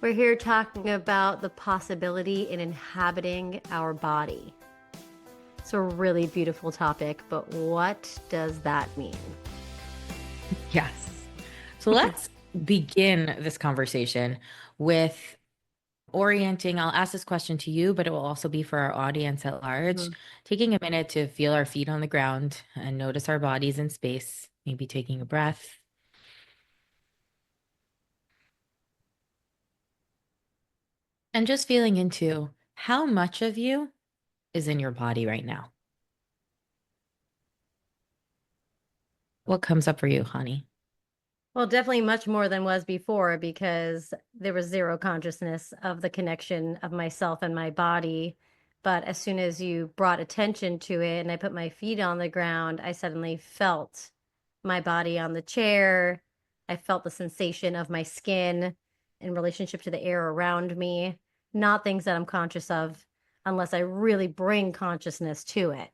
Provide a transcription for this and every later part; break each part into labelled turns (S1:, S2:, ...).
S1: We're here talking about the possibility in inhabiting our body. It's a really beautiful topic, but what does that mean?
S2: Yes. So let's begin this conversation with orienting. I'll ask this question to you, but it will also be for our audience at large.
S1: Mhm.
S2: Taking a minute to feel our feet on the ground and notice our bodies in space, maybe taking a breath. And just feeling into how much of you is in your body right now. What comes up for you, honey?
S1: Well, definitely much more than was before because there was zero consciousness of the connection of myself and my body. But as soon as you brought attention to it and I put my feet on the ground, I suddenly felt my body on the chair. I felt the sensation of my skin in relationship to the air around me, not things that I'm conscious of unless I really bring consciousness to it.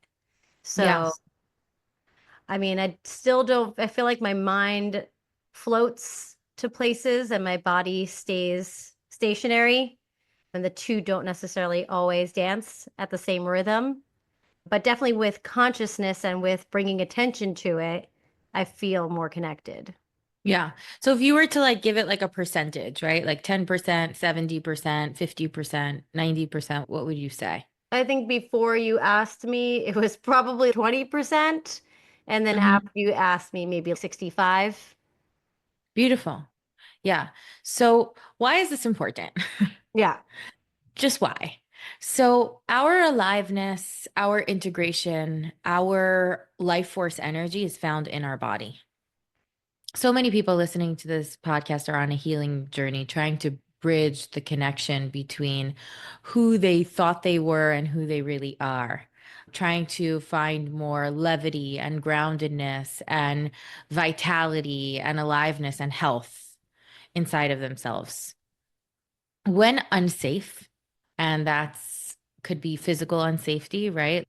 S1: So
S2: Yes.
S1: I mean, I still don't, I feel like my mind floats to places and my body stays stationary, and the two don't necessarily always dance at the same rhythm. But definitely with consciousness and with bringing attention to it, I feel more connected.
S2: Yeah. So if you were to give it like a percentage, right? Like 10%, 70%, 50%, 90%, what would you say?
S1: I think before you asked me, it was probably 20%. And then
S2: Mhm.
S1: after you asked me, maybe 65.
S2: Beautiful. Yeah. So why is this important?
S1: Yeah.
S2: Just why? So our aliveness, our integration, our life force energy is found in our body. So many people listening to this podcast are on a healing journey, trying to bridge the connection between who they thought they were and who they really are, trying to find more levity and groundedness and vitality and aliveness and health inside of themselves. When unsafe, and that's could be physical unsafety, right?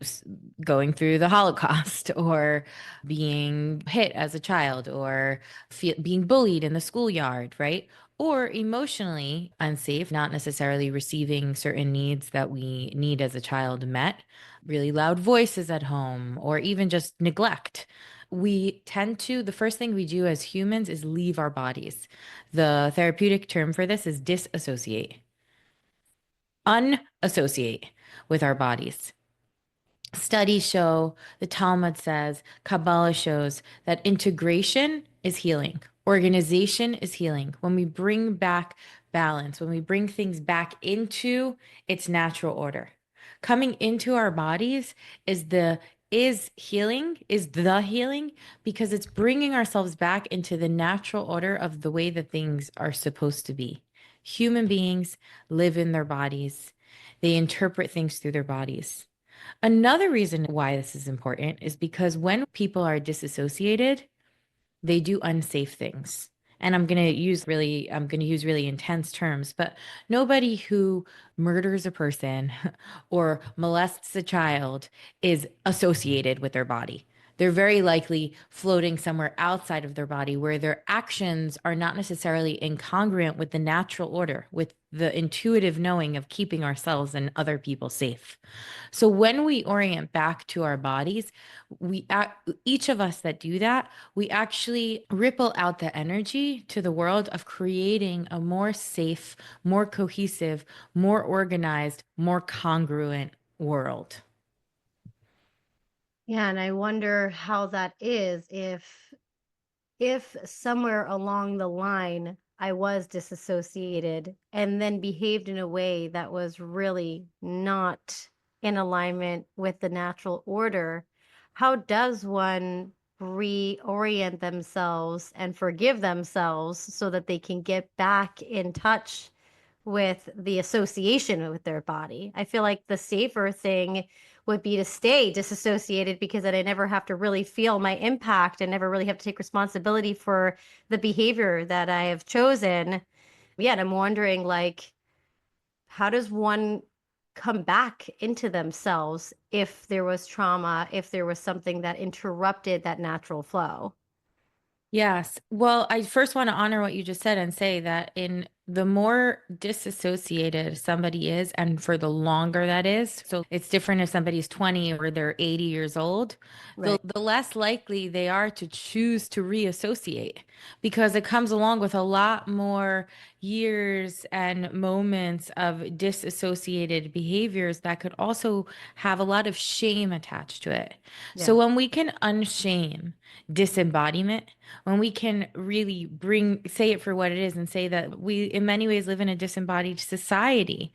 S2: Going through the Holocaust or being hit as a child or being bullied in the schoolyard, right? Or emotionally unsafe, not necessarily receiving certain needs that we need as a child met, really loud voices at home, or even just neglect. The first thing we do as humans is leave our bodies. The therapeutic term for this is disassociate, unassociate with our bodies. Studies show, the Talmud says, Kabbalah shows that integration is healing, organization is healing. When we bring back balance, when we bring things back into its natural order, coming into our bodies is the healing because it's bringing ourselves back into the natural order of the way that things are supposed to be. Human beings live in their bodies. They interpret things through their bodies. Another reason why this is important is because when people are disassociated, they do unsafe things. And I'm going to use really intense terms, but nobody who murders a person or molests a child is associated with their body. They're very likely floating somewhere outside of their body where their actions are not necessarily incongruent with the natural order, with the intuitive knowing of keeping ourselves and other people safe. So when we orient back to our bodies, each of us that do that, we actually ripple out the energy to the world of creating a more safe, more cohesive, more organized, more congruent world.
S1: Yeah, and I wonder how that is if somewhere along the line I was disassociated and then behaved in a way that was really not in alignment with the natural order, how does one reorient themselves and forgive themselves so that they can get back in touch with the association with their body? I feel like the safer thing would be to stay disassociated because then I never have to really feel my impact and never really have to take responsibility for the behavior that I have chosen. Yeah, and I'm wondering like how does one come back into themselves if there was trauma, if there was something that interrupted that natural flow?
S2: Yes. Well, I first want to honor what you just said and say that in the more disassociated somebody is, and for the longer that is, so it's different if somebody's 20 or they're 80 years old,
S1: Right.
S2: the less likely they are to choose to reassociate because it comes along with a lot more years and moments of disassociated behaviors that could also have a lot of shame attached to it. So
S1: Yeah.
S2: when we can unshame disembodiment, when we can really say it for what it is and say that we, in many ways, live in a disembodied society.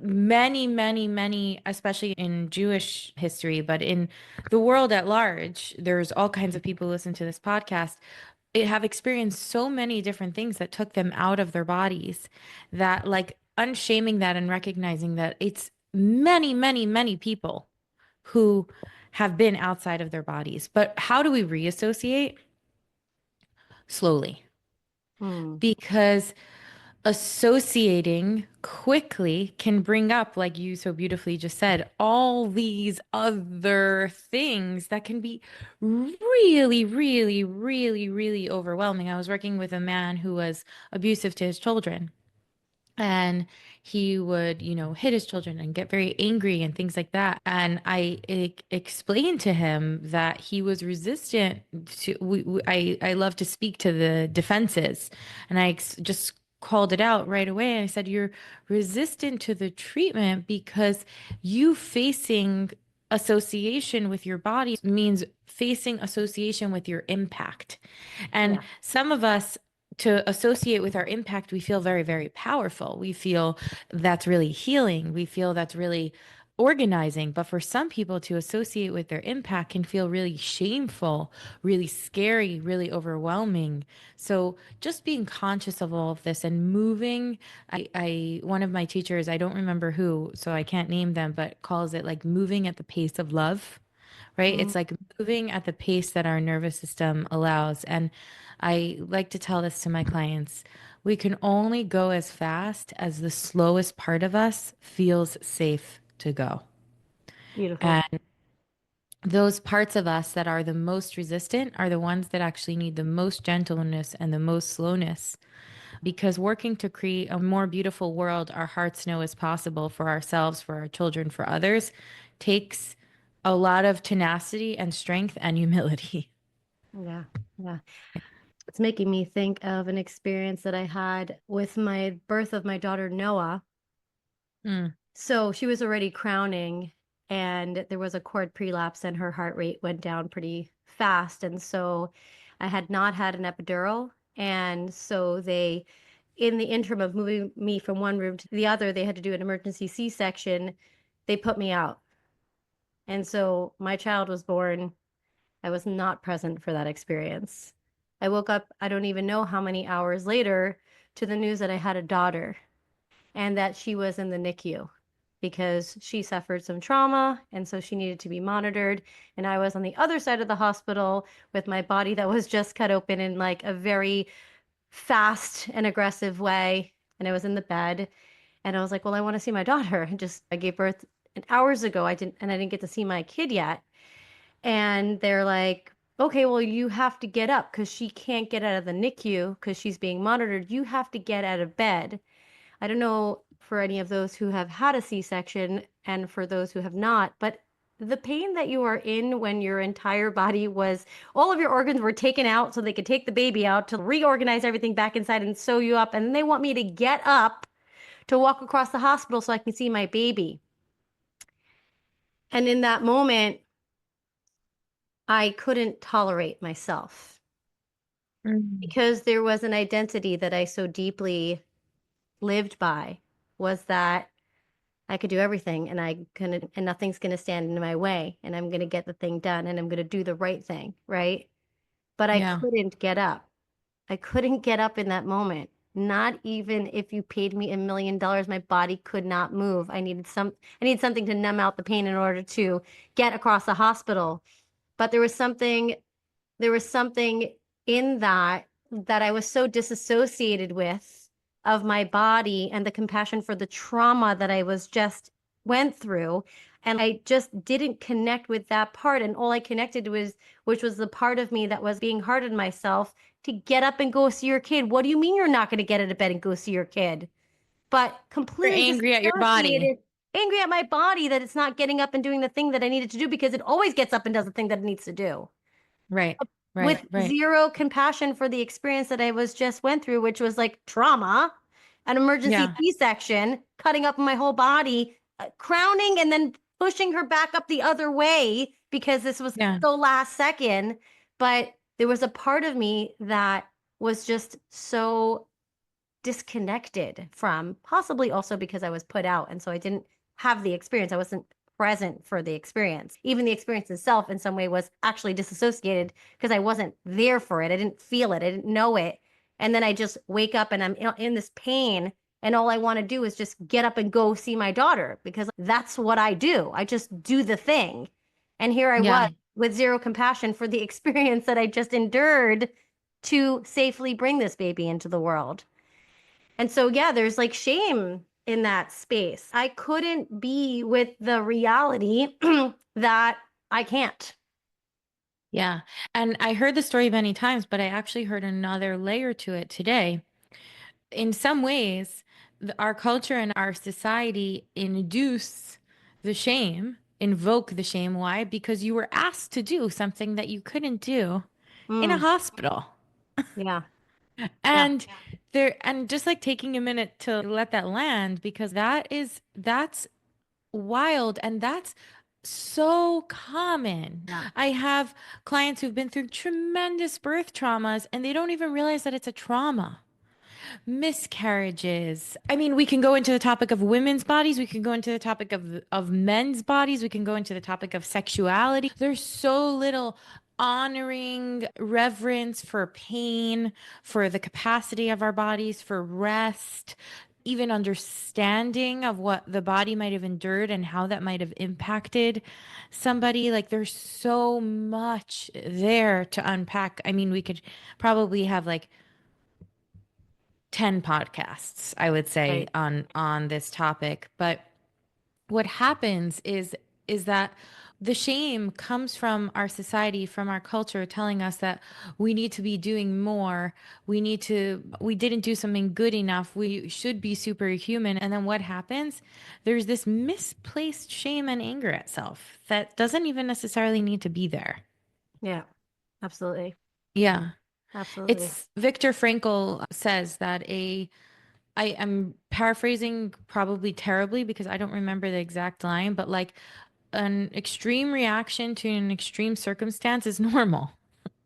S2: Many, especially in Jewish history, but in the world at large, there's all kinds of people who listen to this podcast. It have experienced so many different things that took them out of their bodies that, like, unshaming that and recognizing that it's many people who have been outside of their bodies. But how do we reassociate? Slowly,
S1: Hmm.
S2: because associating quickly can bring up, like you so beautifully just said, all these other things that can be really overwhelming. I was working with a man who was abusive to his children. And he would, hit his children and get very angry and things like that. And I explained to him that he was resistant to. I love to speak to the defenses, and just called it out right away. And I said, "You're resistant to the treatment because you facing association with your body means facing association with your impact." And
S1: Yeah.
S2: some of us, to associate with our impact, we feel very powerful. We feel that's really healing. We feel that's really organizing. But for some people, to associate with their impact can feel really shameful, really scary, really overwhelming. So just being conscious of all of this and moving. One of my teachers, I don't remember who, so I can't name them, but calls it like moving at the pace of love, right?
S1: Mm.
S2: It's like moving at the pace that our nervous system allows. And I like to tell this to my clients. We can only go as fast as the slowest part of us feels safe to go.
S1: Beautiful.
S2: And those parts of us that are the most resistant are the ones that actually need the most gentleness and the most slowness. Because working to create a more beautiful world our hearts know is possible for ourselves, for our children, for others, takes a lot of tenacity and strength and humility.
S1: Yeah. Yeah. It's making me think of an experience that I had with my birth of my daughter Noah.
S2: Mm,
S1: So she was already crowning, and there was a cord prelapse, and her heart rate went down pretty fast. And so I had not had an epidural. And so they, in the interim of moving me from one room to the other, they had to do an emergency C-section. They put me out. And so my child was born. I was not present for that experience. I woke up, I don't even know how many hours later, to the news that I had a daughter and that she was in the NICU because she suffered some trauma. And so she needed to be monitored. And I was on the other side of the hospital with my body that was just cut open in like a very fast and aggressive way. And I was in the bed and I was like, well, I want to see my daughter. I gave birth hours ago. I didn't get to see my kid yet. And they're like, okay, well, you have to get up because she can't get out of the NICU because she's being monitored. You have to get out of bed. I don't know for any of those who have had a C-section and for those who have not, but the pain that you are in when your entire body was, all of your organs were taken out so they could take the baby out to reorganize everything back inside and sew you up. And then they want me to get up to walk across the hospital so I can see my baby. And in that moment, I couldn't tolerate myself
S2: mm,
S1: because there was an identity that I so deeply lived by, was that I could do everything and nothing's going to stand in my way and I'm going to get the thing done and I'm going to do the right thing, right? But I
S2: yeah.
S1: couldn't get up. I couldn't get up in that moment. Not even if you paid me $1 million, my body could not move. I needed something to numb out the pain in order to get across the hospital. But there was something in that I was so disassociated with of my body and the compassion for the trauma that I was just went through. And I just didn't connect with that part. And all I connected was, which was the part of me that was being hard on myself to get up and go see your kid. What do you mean you're not going to get out of bed and go see your kid? But
S2: You're
S1: completely
S2: angry at your body.
S1: disassociated, angry at my body that it's not getting up and doing the thing that I needed to do because it always gets up and does the thing that it needs to do
S2: Right,
S1: with
S2: right, right.
S1: zero compassion for the experience that I was just went through, which was like trauma, an emergency
S2: Yeah,
S1: C-section, cutting up my whole body, crowning and then pushing her back up the other way because this was
S2: yeah,
S1: so last second. But there was a part of me that was just so disconnected from, possibly also because I was put out. And so I didn't have the experience. I wasn't present for the experience. Even the experience itself, in some way, was actually disassociated because I wasn't there for it. I didn't feel it. I didn't know it. And then I just wake up and I'm in this pain. And all I want to do is just get up and go see my daughter because that's what I do. I just do the thing. And here I was
S2: yeah,
S1: with zero compassion for the experience that I just endured to safely bring this baby into the world. And so, yeah, there's like shame in that space. I couldn't be with the reality that I can't.
S2: yeah. And I heard the story many times, but I actually heard another layer to it today. In some ways, our culture and our society induce the shame, invoke the shame. Why? Because you were asked to do something that you couldn't do in a
S1: Mm,
S2: hospital.
S1: yeah, yeah,
S2: And there, and just like taking a minute to let that land, because that's wild and that's so common.
S1: yeah,
S2: I have clients who've been through tremendous birth traumas and they don't even realize that it's a trauma. Miscarriages. I mean, we can go into the topic of women's bodies, we can go into the topic of men's bodies, we can go into the topic of sexuality. There's so little honoring reverence for pain, for the capacity of our bodies, for rest, even understanding of what the body might have endured and how that might have impacted somebody. Like there's so much there to unpack. I mean, we could probably have like 10 podcasts, I would say,
S1: right.
S2: on this topic. But what happens is that the shame comes from our society, from our culture, telling us that we need to be doing more. We didn't do something good enough. We should be superhuman. And then what happens? There's this misplaced shame and anger at self that doesn't even necessarily need to be there.
S1: Yeah, absolutely.
S2: Yeah.
S1: Absolutely.
S2: It's Viktor Frankl says that I am paraphrasing probably terribly because I don't remember the exact line, but like an extreme reaction to an extreme circumstance is normal.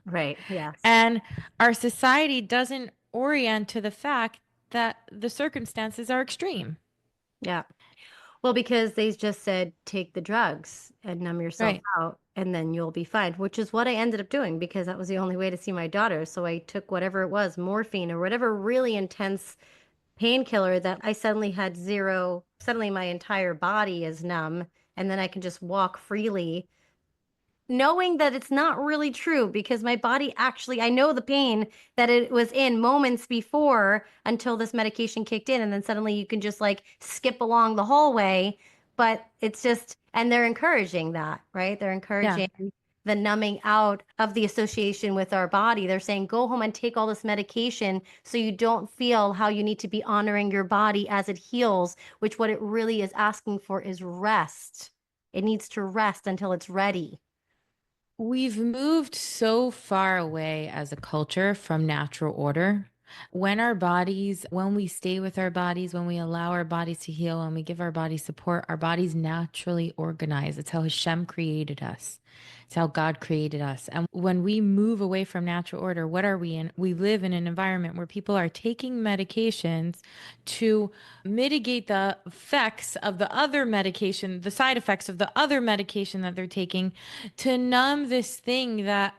S1: Right. Yes.
S2: And our society doesn't orient to the fact that the circumstances are extreme.
S1: Yeah. Well, because they just said take the drugs and numb yourself
S2: Right.
S1: out and then you'll be fine, which is what I ended up doing because that was the only way to see my daughter. So I took whatever it was, morphine or whatever really intense painkiller that I suddenly had zero, suddenly my entire body is numb and then I can just walk freely knowing that it's not really true because my body actually, I know the pain that it was in moments before until this medication kicked in. And then suddenly you can just like skip along the hallway. But it's just, and they're encouraging that, right? They're
S2: Yeah.
S1: encouraging the numbing out of the association with our body. They're saying, go home and take all this medication so you don't feel how you need to be honoring your body as it heals, which what it really is asking for is rest. It needs to rest until it's ready.
S2: We've moved so far away as a culture from natural order. When we stay with our bodies, when we allow our bodies to heal, when we give our bodies support, our bodies naturally organize. It's how Hashem created us. It's how God created us. And when we move away from natural order, what are we in? We live in an environment where people are taking medications to mitigate the effects of the other medication, the side effects of the other medication that they're taking to numb this thing that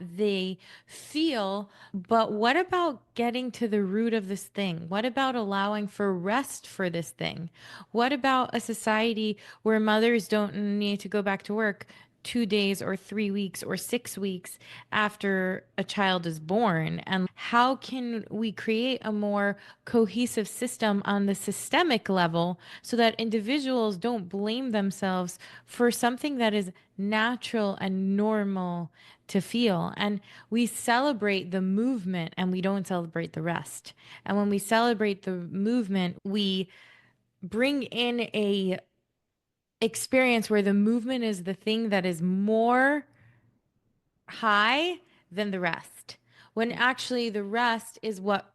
S2: they feel. But what about getting to the root of this thing? What about allowing for rest for this thing? What about a society where mothers don't need to go back to work 2 days or 3 weeks or 6 weeks after a child is born? And how can we create a more cohesive system on the systemic level so that individuals don't blame themselves for something that is natural and normal to feel? And we celebrate the movement and we don't celebrate the rest. And when we celebrate the movement, we bring in a experience where the movement is the thing that is more high than the rest, when actually the rest is what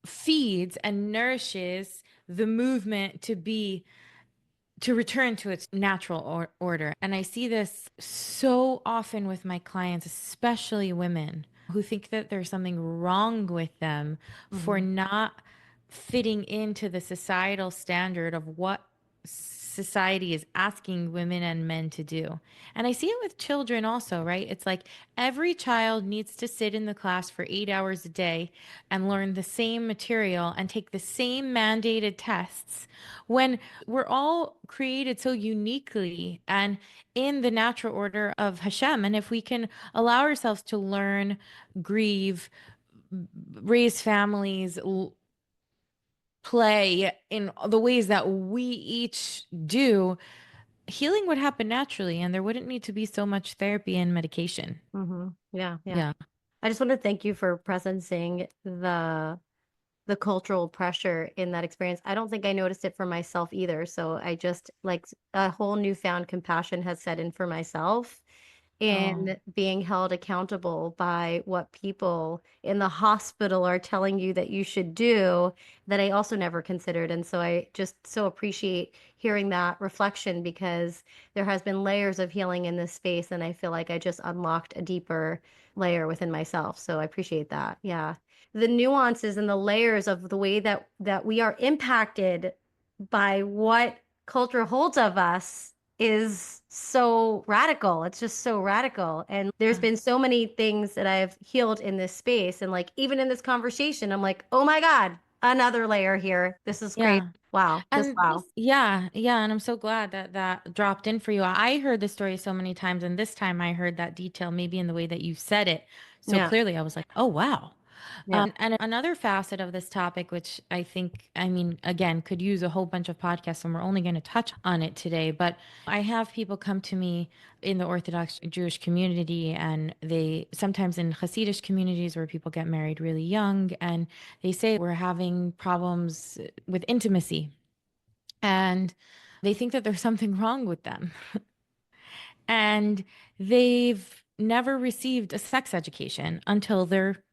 S2: feeds and nourishes the movement to return to its natural order. And I see this so often with my clients, especially women who think that there's something wrong with them for
S1: Mm-hmm.
S2: not fitting into the societal standard of what society is asking women and men to do. And I see it with children also, right? It's like every child needs to sit in the class for 8 hours a day and learn the same material and take the same mandated tests when we're all created so uniquely and in the natural order of Hashem. And if we can allow ourselves to learn, grieve, raise families, play in the ways that we each do, healing would happen naturally and there wouldn't need to be so much therapy and medication.
S1: Mm-hmm. Yeah, yeah.
S2: Yeah.
S1: I just want to thank you for presencing the cultural pressure in that experience. I don't think I noticed it for myself either. So I just like a whole newfound compassion has set in for myself
S2: Oh,
S1: in being held accountable by what people in the hospital are telling you that you should do that I also never considered. And so I just so appreciate hearing that reflection because there has been layers of healing in this space and I feel like I just unlocked a deeper layer within myself. So I appreciate that. Yeah. The nuances and the layers of the way that we are impacted by what culture holds of us is so radical. It's just so radical. And there's
S2: yeah.
S1: been so many things that I've healed in this space. And like, even in this conversation, I'm like, oh my God, another layer here. This is crazy.
S2: Yeah.
S1: Wow. Just
S2: And
S1: wow.
S2: yeah, yeah, and I'm so glad that that dropped in for you. I heard the story so many times, and this time I heard that detail maybe in the way that you said it so
S1: Yeah.
S2: clearly. I was like, oh, wow.
S1: Yeah.
S2: And another facet of this topic, which I think, I mean, again, could use a whole bunch of podcasts, and we're only going to touch on it today. But I have people come to me in the Orthodox Jewish community, and they sometimes in Hasidic communities where people get married really young, and they say we're having problems with intimacy, and they think that there's something wrong with them, and they've never received a sex education until they're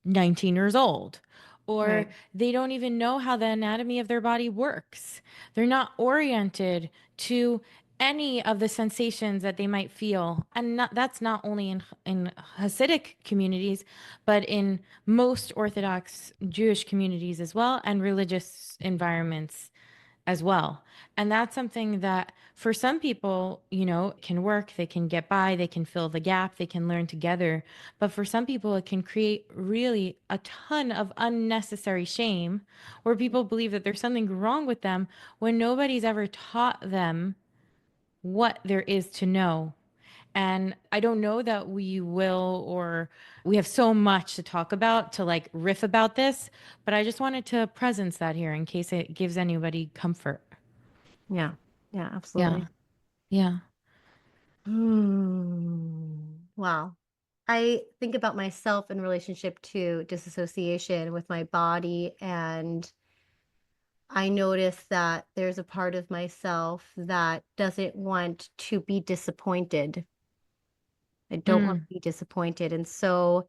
S2: 19 years old, or
S1: Right.
S2: they don't even know how the anatomy of their body works. They're not oriented to any of the sensations that they might feel. And that's not only in Hasidic communities, but in most Orthodox Jewish communities as well, and religious environments as well. And that's something that for some people, can work, they can get by, they can fill the gap, they can learn together. But for some people, it can create really a ton of unnecessary shame where people believe that there's something wrong with them when nobody's ever taught them what there is to know. And I don't know that we will, or we have so much to talk about to like riff about this, but I just wanted to presence that here in case it gives anybody comfort.
S1: Yeah. Yeah.
S2: Yeah.
S1: Absolutely.
S2: Yeah.
S1: Wow. I think about myself in relationship to disassociation with my body and I notice that there's a part of myself that doesn't want to be disappointed. I don't want
S2: Mm,
S1: to be disappointed. And so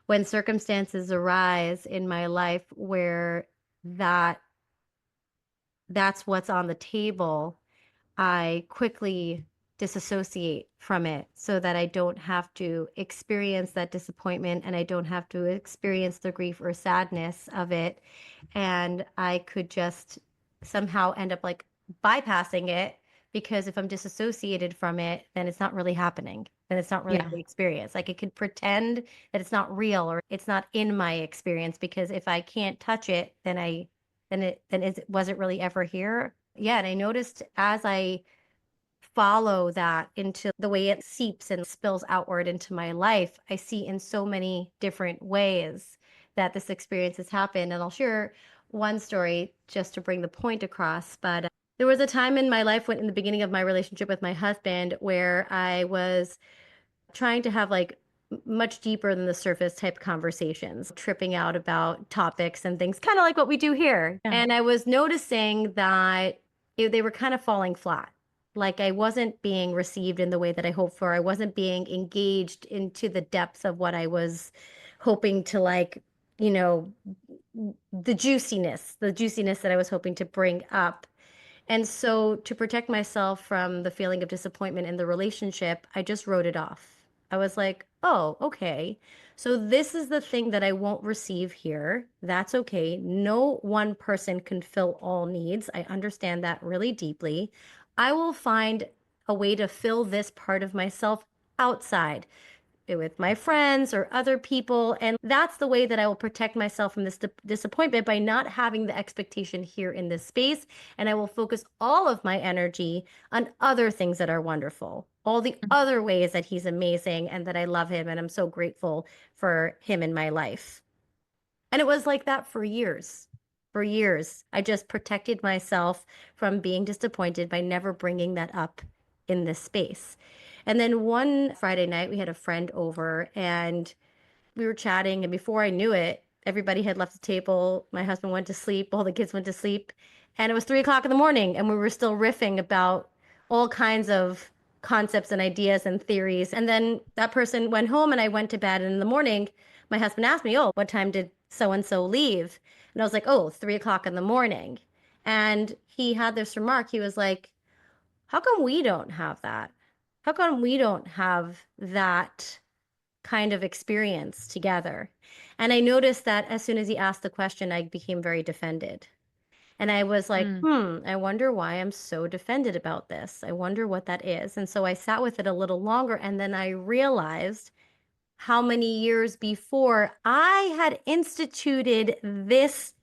S1: when circumstances arise in my life where that that's what's on the table, I quickly disassociate from it so that I don't have to experience that disappointment and I don't have to experience the grief or sadness of it. And I could just somehow end up like bypassing it because if I'm disassociated from it, then it's not really happening. Then it's not really
S2: yeah.
S1: the experience. Like it could pretend that it's not real or it's not in my experience because if I can't touch it, then it was it really ever here? Yeah, and I noticed as I follow that into the way it seeps and spills outward into my life, I see in so many different ways that this experience has happened. And I'll share one story just to bring the point across. But there was a time in my life when, in the beginning of my relationship with my husband, where I was trying to have like much deeper than the surface type conversations, tripping out about topics and things, kind of like what we do here.
S2: Yeah.
S1: And I was noticing that they were kind of falling flat. Like I wasn't being received in the way that I hoped for. I wasn't being engaged into the depths of what I was hoping to like, you know, the juiciness that I was hoping to bring up. And so, to protect myself from the feeling of disappointment in the relationship, I just wrote it off. I was like, oh, okay. So, this is the thing that I won't receive here. That's okay. No one person can fill all needs. I understand that really deeply. I will find a way to fill this part of myself outside with my friends or other people. And that's the way that I will protect myself from this disappointment by not having the expectation here in this space. And I will focus all of my energy on other things that are wonderful, all the other ways that he's amazing and that I love him. And I'm so grateful for him in my life. And it was like that for years. For years, I just protected myself from being disappointed by never bringing that up in this space. And then one Friday night, we had a friend over and we were chatting. And before I knew it, everybody had left the table. My husband went to sleep, all the kids went to sleep. And it was 3 o'clock in the morning, and we were still riffing about all kinds of concepts and ideas and theories. And then that person went home, and I went to bed. And in the morning, my husband asked me, oh, what time did so and so leave? And I was like, oh, 3 o'clock in the morning. And he had this remark. He was like, how come we don't have that? How come we don't have that kind of experience together? And I noticed that as soon as he asked the question, I became very defended. And I was like,
S2: Mm,
S1: I wonder why I'm so defended about this. I wonder what that is. And so I sat with it a little longer. And then I realized how many years before I had instituted this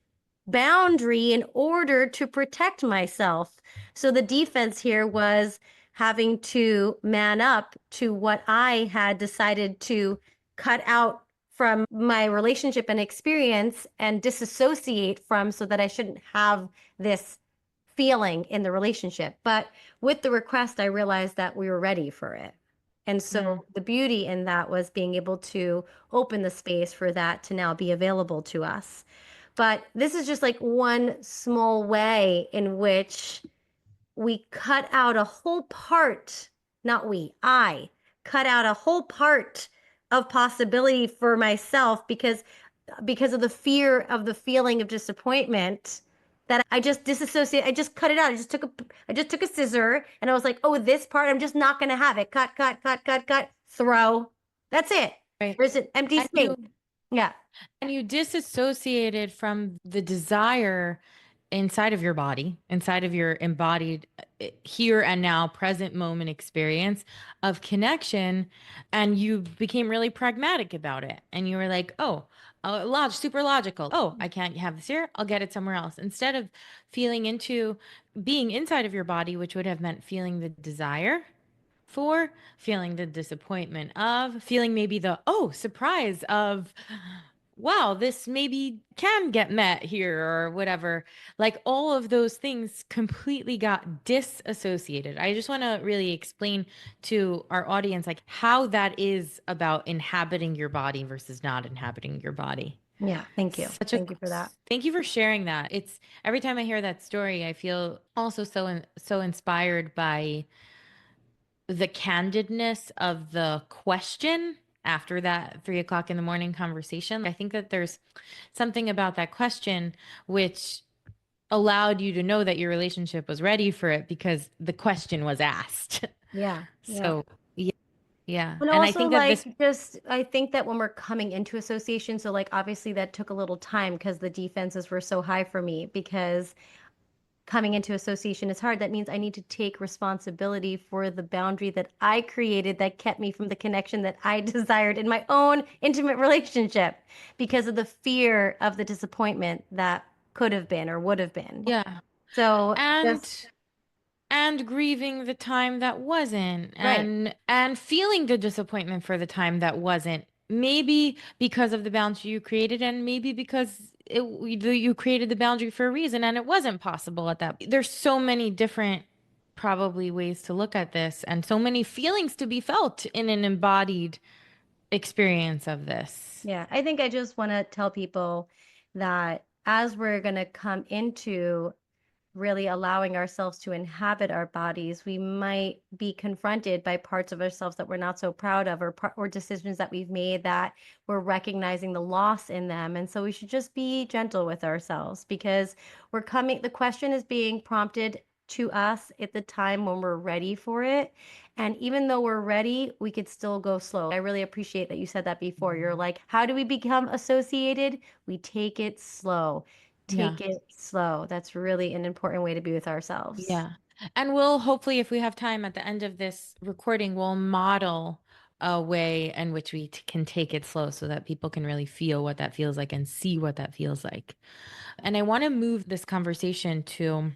S1: boundary in order to protect myself. So the defense here was having to man up to what I had decided to cut out from my relationship and experience and disassociate from so that I shouldn't have this feeling in the relationship. But with the request, I realized that we were ready for it. And
S2: mm,
S1: so the beauty in that was being able to open the space for that to now be available to us. But this is just like one small way in which we cut out a whole part, not we, I cut out a whole part of possibility for myself because of the fear of the feeling of disappointment that I just disassociate. I just cut it out. I just took a scissor and I was like, oh, this part, I'm just not going to have it. Cut, cut, cut, cut, cut, throw. That's it.
S2: right.
S1: There's an empty
S2: And
S1: space. Yeah.
S2: you disassociated from the desire inside of your body, inside of your embodied here and now present moment experience of connection, and you became really pragmatic about it. And you were like, "Oh, super logical. Oh, I can't have this here. I'll get it somewhere else." Instead of feeling into being inside of your body, which would have meant feeling the desire for, feeling the disappointment of, feeling maybe the oh surprise of, wow, this maybe can get met here or whatever. Like all of those things completely got disassociated. I just want to really explain to our audience like how that is about inhabiting your body versus not inhabiting your body.
S1: Yeah. Thank you.
S2: Such a
S1: Thank you for that.
S2: thank you for sharing that. It's every time I hear that story, I feel also so inspired by the candidness of the question after that 3 o'clock in the morning conversation. I think that there's something about that question which allowed you to know that your relationship was ready for it because the question was asked.
S1: Yeah. Yeah.
S2: So, yeah, yeah.
S1: And
S2: And I
S1: also,
S2: think that
S1: like,
S2: this,
S1: just I think that when we're coming into association, so like obviously that took a little time because the defenses were so high for me because coming into association is hard. That means I need to take responsibility for the boundary that I created that kept me from the connection that I desired in my own intimate relationship because of the fear of the disappointment that could have been or would have been.
S2: yeah.
S1: So just
S2: And and grieving the time that wasn't,
S1: Right.
S2: and feeling the disappointment for the time that wasn't, maybe because of the boundary you created, and maybe because you created the boundary for a reason and it wasn't possible at that. There's so many different probably ways to look at this, and so many feelings to be felt in an embodied experience of this.
S1: Yeah, I think I just want to tell people that as we're going to come into really allowing ourselves to inhabit our bodies, we might be confronted by parts of ourselves that we're not so proud of, or decisions that we've made that we're recognizing the loss in them. And so we should just be gentle with ourselves because the question is being prompted to us at the time when we're ready for it. And even though we're ready, we could still go slow. I really appreciate that you said that before. You're like, how do we become associated? We take it slow.
S2: Yeah.
S1: Take it slow. That's really an important way to be with ourselves.
S2: Yeah. And we'll hopefully, if we have time at the end of this recording, we'll model a way in which we can take it slow so that people can really feel what that feels like and see what that feels like. And I want to move this conversation to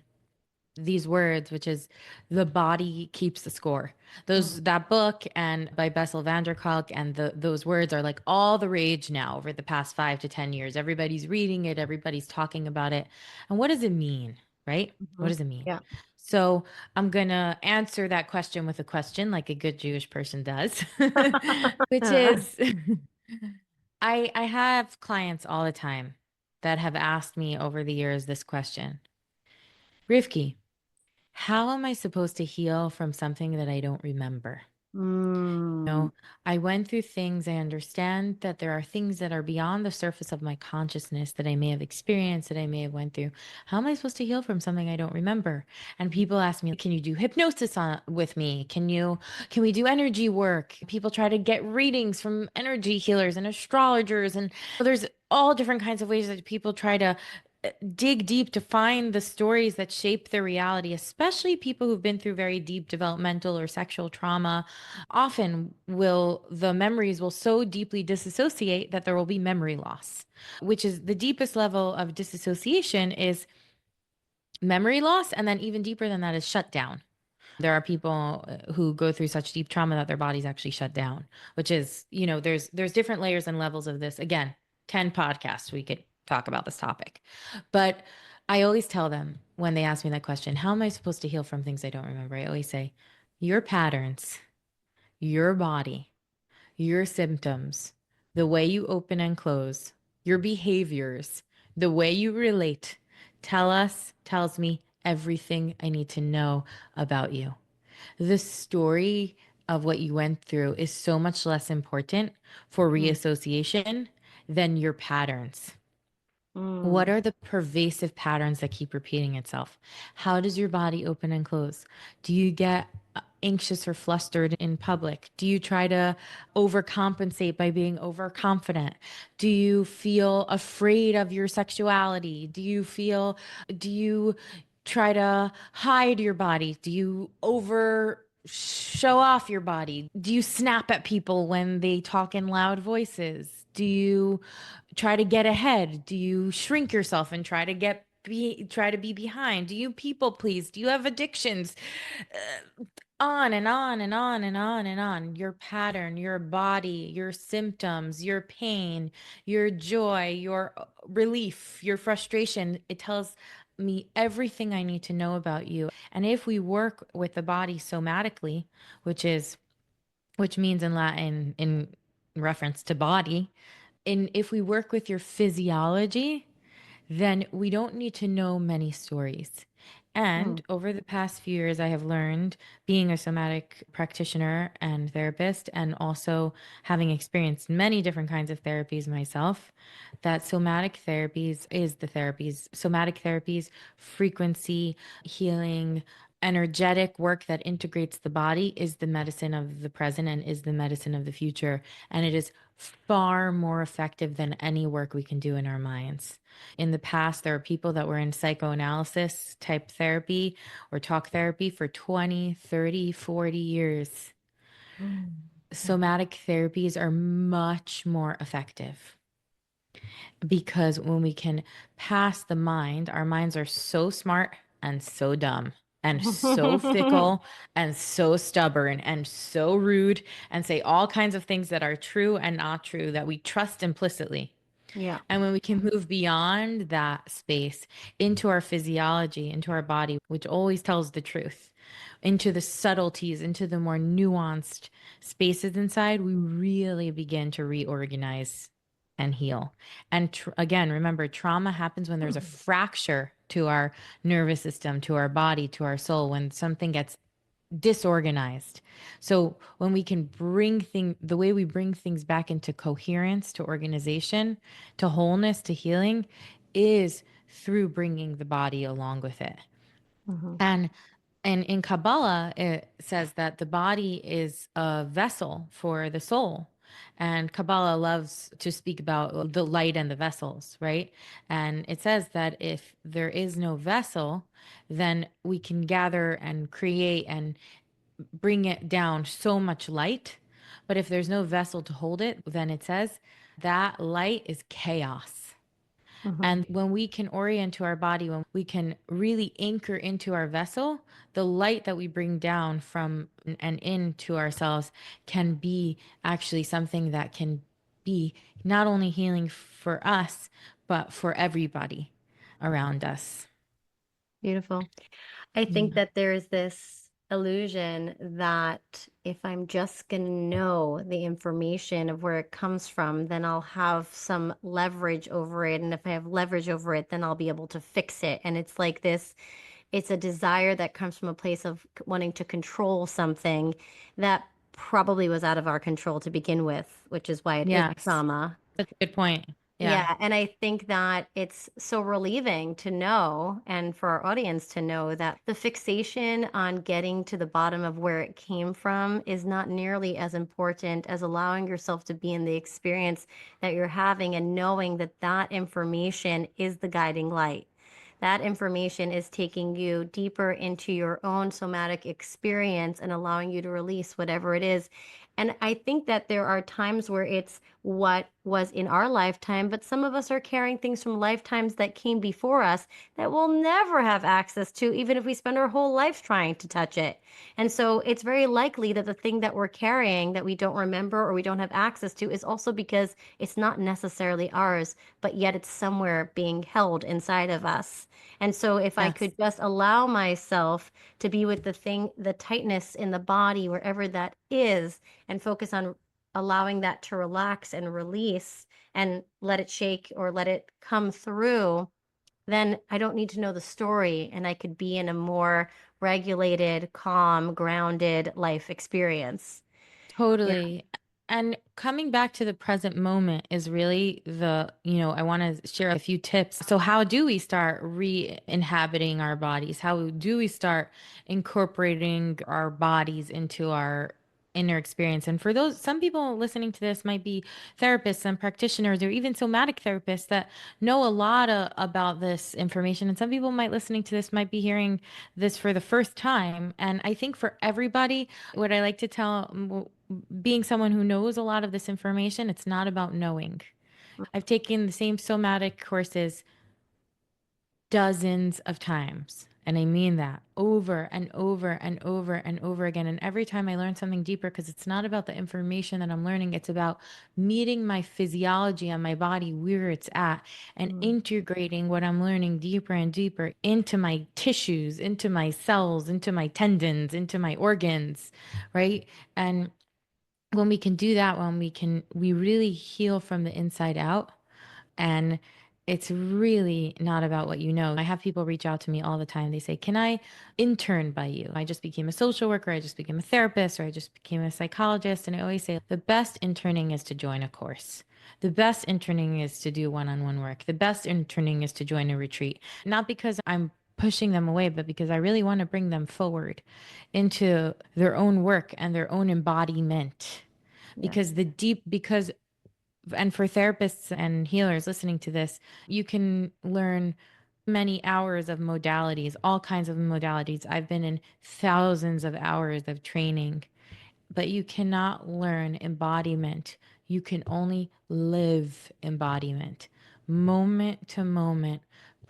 S2: these words, which is the body keeps the score.
S1: Mm,
S2: That book and by Bessel van der Kolk, and those words are like all the rage now over the past 5 to 10 years. Everybody's reading it, everybody's talking about it. And what does it mean, right? What
S1: mhm.
S2: does it mean?
S1: Yeah.
S2: So I'm gonna answer that question with a question like a good Jewish person does, which is I have clients all the time that have asked me over the years this question. Rivky, how am I supposed to heal from something that I don't remember?
S1: Mm,
S2: No, I went through things. I understand that there are things that are beyond the surface of my consciousness that I may have experienced, that I may have went through. How am I supposed to heal from something I don't remember? And people ask me, "Can you do hypnosis with me? Can we do energy work?" People try to get readings from energy healers and astrologers, and there's all different kinds of ways that people try to dig deep to find the stories that shape their reality, especially people who've been through very deep developmental or sexual trauma. Often will the memories will so deeply disassociate that there will be memory loss, which is the deepest level of disassociation is memory loss. And then even deeper than that is shutdown. There are people who go through such deep trauma that their bodies actually shut down, which is, there's different layers and levels of this. Again, 10 podcasts we could talk about this topic. But I always tell them when they ask me that question, how am I supposed to heal from things I don't remember? I always say, your patterns, your body, your symptoms, the way you open and close, your behaviors, the way you relate, tells me everything I need to know about you. The story of what you went through is so much less important for
S1: mm,
S2: reassociation than your patterns. What
S1: mm,
S2: are the pervasive patterns that keep repeating itself? How does your body open and close? Do you get anxious or flustered in public? Do you try to overcompensate by being overconfident? Do you feel afraid of your sexuality? Do you try to hide your body? Do you over show off your body? Do you snap at people when they talk in loud voices? Do you try to get ahead? Do you shrink yourself and try to be behind? Do you people please? Do you have addictions? On and on and on and on and on. Your pattern, your body, your symptoms, your pain, your joy, your relief, your frustration. It tells me everything I need to know about you. And if we work with the body somatically, which means in Latin in reference to body, and if we work with your physiology, then we don't need to know many stories. And
S1: mm,
S2: over the past few years, I have learned, being a somatic practitioner and therapist, and also having experienced many different kinds of therapies myself, that somatic therapies, frequency, healing, energetic work that integrates the body is the medicine of the present and is the medicine of the future. And it is far more effective than any work we can do in our minds. In the past, there are people that were in psychoanalysis type therapy or talk therapy for 20, 30, 40 years.
S1: mm. Yeah.
S2: Somatic therapies are much more effective because when we can pass the mind, our minds are so smart and so dumb. and so fickle and so stubborn and so rude and say all kinds of things that are true and not true that we trust implicitly.
S1: Yeah.
S2: And when we can move beyond that space into our physiology, into our body, which always tells the truth, into the subtleties, into the more nuanced spaces inside, we really begin to reorganize and heal. And again, remember, trauma happens when there's a fracture to our nervous system, to our body, to our soul, when something gets disorganized. So when we can the way we bring things back into coherence, to organization, to wholeness, to healing, is through bringing the body along with it.
S1: Hmm.
S2: And in Kabbalah, it says that the body is a vessel for the soul. And Kabbalah loves to speak about the light and the vessels, right? And it says that if there is no vessel, then we can gather and create and bring it down so much light. But if there's no vessel to hold it, then it says that light is chaos.
S1: Hmm.
S2: And when we can orient to our body, when we can really anchor into our vessel, the light that we bring down from and into ourselves can be actually something that can be not only healing for us, but for everybody around us.
S1: Beautiful. I think
S2: Yeah.
S1: that there's this illusion that if I'm just going to know the information of where it comes from, then I'll have some leverage over it. And if I have leverage over it, then I'll be able to fix it. And it's like this, it's a desire that comes from a place of wanting to control something that probably was out of our control to begin with, which is why it is
S2: Yes.
S1: trauma.
S2: That's a good point.
S1: Yeah,
S2: Yeah.
S1: and I think that it's so relieving to know, and for our audience to know, that the fixation on getting to the bottom of where it came from is not nearly as important as allowing yourself to be in the experience that you're having and knowing that that information is the guiding light. That information is taking you deeper into your own somatic experience and allowing you to release whatever it is. And I think that there are times where it's what was in our lifetime, but some of us are carrying things from lifetimes that came before us that we'll never have access to, even if we spend our whole lives trying to touch it. And so it's very likely that the thing that we're carrying that we don't remember or we don't have access to is also because it's not necessarily ours, but yet it's somewhere being held inside of us. And so if I
S2: Yes.
S1: could just allow myself to be with the thing, the tightness in the body, wherever that is, and focus on allowing that to relax and release and let it shake or let it come through, then I don't need to know the story and I could be in a more regulated, calm, grounded life experience. Yeah.
S2: Totally. And coming back to the present moment is really I want to share a few tips. So, how do we start re-inhabiting our bodies? How do we start incorporating our bodies into our inner experience? And for those, some people listening to this might be therapists and practitioners or even somatic therapists that know a lot about this information. And some people might listening to this might be hearing this for the first time. And I think for everybody, what I like to tell, being someone who knows a lot of this information, it's not about knowing. I've taken the same somatic courses dozens of times. And I mean that over and over and over and over again. And every time I learn something deeper, because it's not about the information that I'm learning, it's about meeting my physiology and my body where it's at and
S1: Mm.
S2: integrating what I'm learning deeper and deeper into my tissues, into my cells, into my tendons, into my organs, right? And when we can do that, we really heal from the inside out. And it's really not about what you know. I have people reach out to me all the time. They say, "Can I intern by you? I just became a social worker, I just became a therapist, or I just became a psychologist." And I always say, the best interning is to join a course. The best interning is to do one on one work. The best interning is to join a retreat. Not because I'm pushing them away, but because I really want to bring them forward into their own work and their own embodiment.
S1: Yeah.
S2: Because and for therapists and healers listening to this, you can learn many hours of modalities, all kinds of modalities. I've been in thousands of hours of training, but you cannot learn embodiment. You can only live embodiment, moment to moment,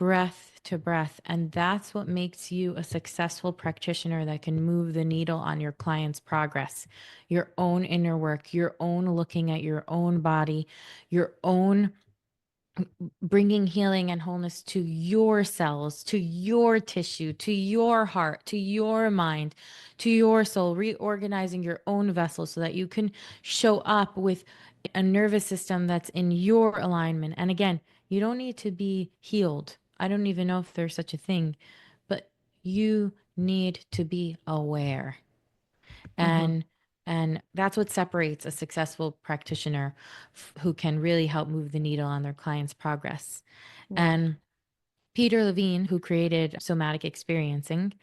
S2: breath to breath. And that's what makes you a successful practitioner that can move the needle on your client's progress, your own inner work, your own looking at your own body, your own bringing healing and wholeness to your cells, to your tissue, to your heart, to your mind, to your soul, reorganizing your own vessel so that you can show up with a nervous system that's in your alignment. And again, you don't need to be healed. I don't even know if there's such a thing, but you need to be aware.
S1: Hmm.
S2: And that's what separates a successful practitioner who can really help move the needle on their client's progress.
S1: Yeah.
S2: And Peter Levine, who created somatic experiencing,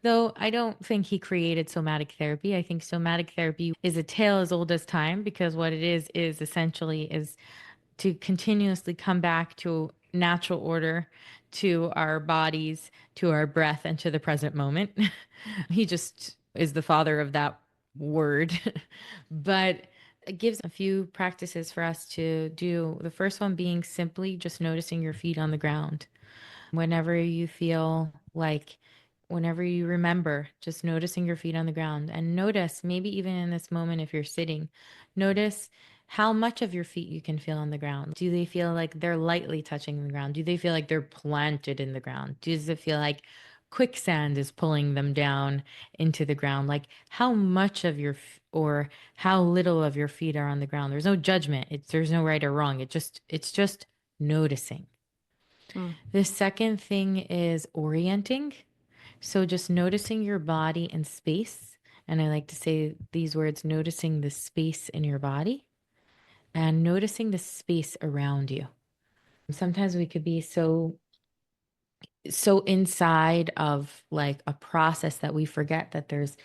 S2: though I don't think he created somatic therapy. I think somatic therapy is a tale as old as time, because what it is essentially is to continuously come back to natural order, to our bodies, to our breath, and to the present moment. He just is the father of that word. But it gives a few practices for us to do. The first one being simply just noticing your feet on the ground. Whenever you feel like, whenever you remember, just noticing your feet on the ground, and notice, maybe even in this moment, if you're sitting, notice how much of your feet you can feel on the ground. Do they feel like they're lightly touching the ground? Do they feel like they're planted in the ground? Does it feel like quicksand is pulling them down into the ground? Like how much of or how little of your feet are on the ground? There's no judgment. There's no right or wrong. It's just noticing.
S1: Mm.
S2: The second thing is orienting. So just noticing your body in space. And I like to say these words, noticing the space in your body and noticing the space around you. Sometimes we could be so inside of like a process that we forget that there's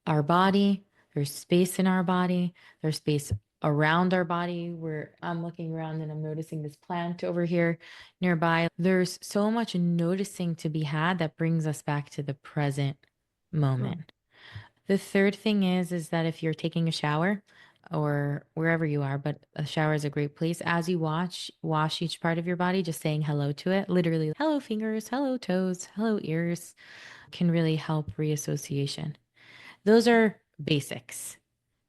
S2: our body, there's space in our body, there's space around our body, where I'm looking around and I'm noticing this plant over here nearby. There's so much noticing to be had that brings us back to the present
S1: Mm.
S2: moment. The third thing is that if you're taking a shower or wherever you are, but a shower is a great place, as you wash each part of your body, just saying hello to it, literally, hello fingers, hello toes, hello ears, can really help reassociation. Those are basics,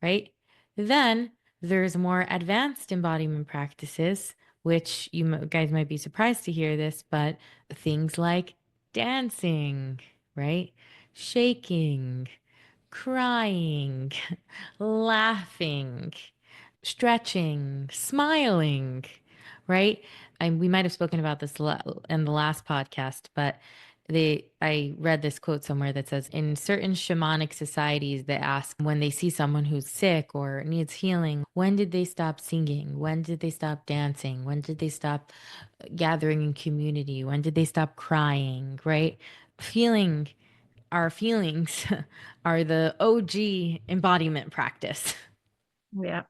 S2: right? Then there's more advanced embodiment practices, which guys might be surprised to hear this, but things like dancing, right? Shaking, crying, laughing, stretching, smiling, right? We might have spoken about this in the last podcast, but I read this quote somewhere that says in certain shamanic societies, they ask when they see someone who's sick or needs healing, when did they stop singing? When did they stop dancing? When did they stop gathering in community? When did they stop crying, right? Feeling our feelings are the OG embodiment practice.
S1: Yeah.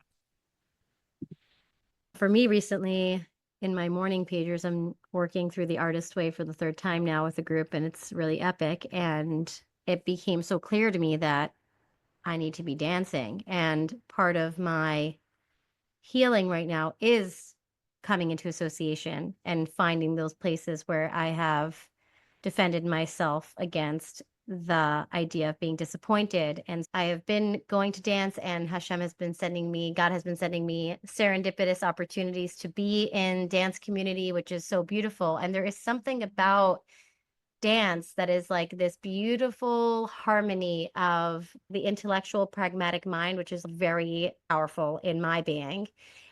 S1: For me recently, in my morning pages, I'm working through the artist way for the third time now with a group, and it's really epic. And it became so clear to me that I need to be dancing. And part of my healing right now is coming into association and finding those places where I have defended myself against the idea of being disappointed. And I have been going to dance, and God has been sending me serendipitous opportunities to be in dance community, which is so beautiful. And there is something about dance that is like this beautiful harmony of the intellectual pragmatic mind, which is very powerful in my being,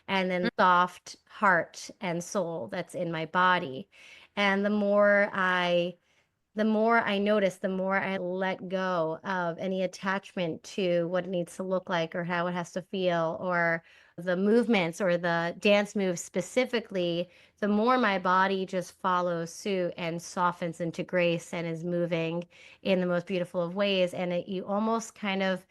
S1: and then soft heart and soul that's in my body. And the more I notice, the more I let go of any attachment to what it needs to look like or how it has to feel or the movements or the dance moves specifically, the more my body just follows suit and softens into grace and is moving in the most beautiful of ways. And you almost kind of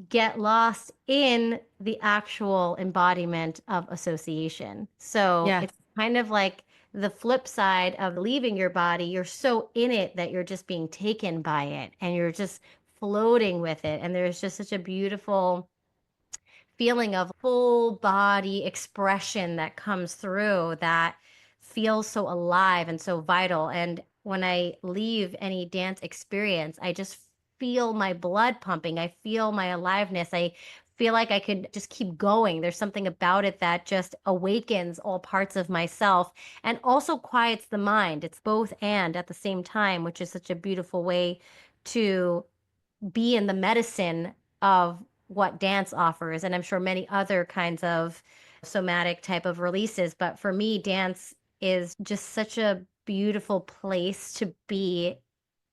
S1: get lost in the actual embodiment of association. So
S2: Yes.
S1: it's kind of like the flip side of leaving your body. You're so in it that you're just being taken by it and you're just floating with it. And there's just such a beautiful feeling of full body expression that comes through that feels so alive and so vital. And when I leave any dance experience, I just feel my blood pumping. I feel my aliveness. I feel like I could just keep going. There's something about it that just awakens all parts of myself and also quiets the mind. It's both and at the same time, which is such a beautiful way to be in the medicine of what dance offers. And I'm sure many other kinds of somatic type of releases. But for me, dance is just such a beautiful place to be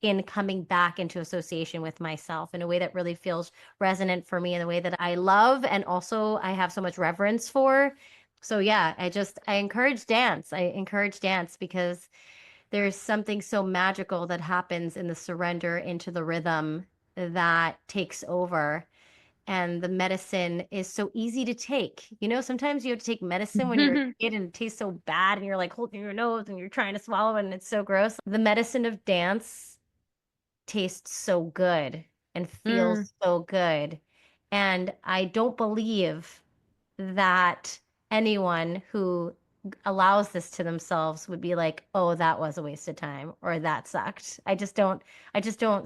S1: in coming back into association with myself in a way that really feels resonant for me in a way that I love and also I have so much reverence for. So yeah, I encourage dance. I encourage dance because there's something so magical that happens in the surrender into the rhythm that takes over. And the medicine is so easy to take. Sometimes you have to take medicine when you're a kid and it tastes so bad and you're like holding your nose and you're trying to swallow it and it's so gross. The medicine of dance tastes so good and
S2: Mm.
S1: feels so good. And I don't believe that anyone who allows this to themselves would be like, "Oh, that was a waste of time," or "That sucked." I just don't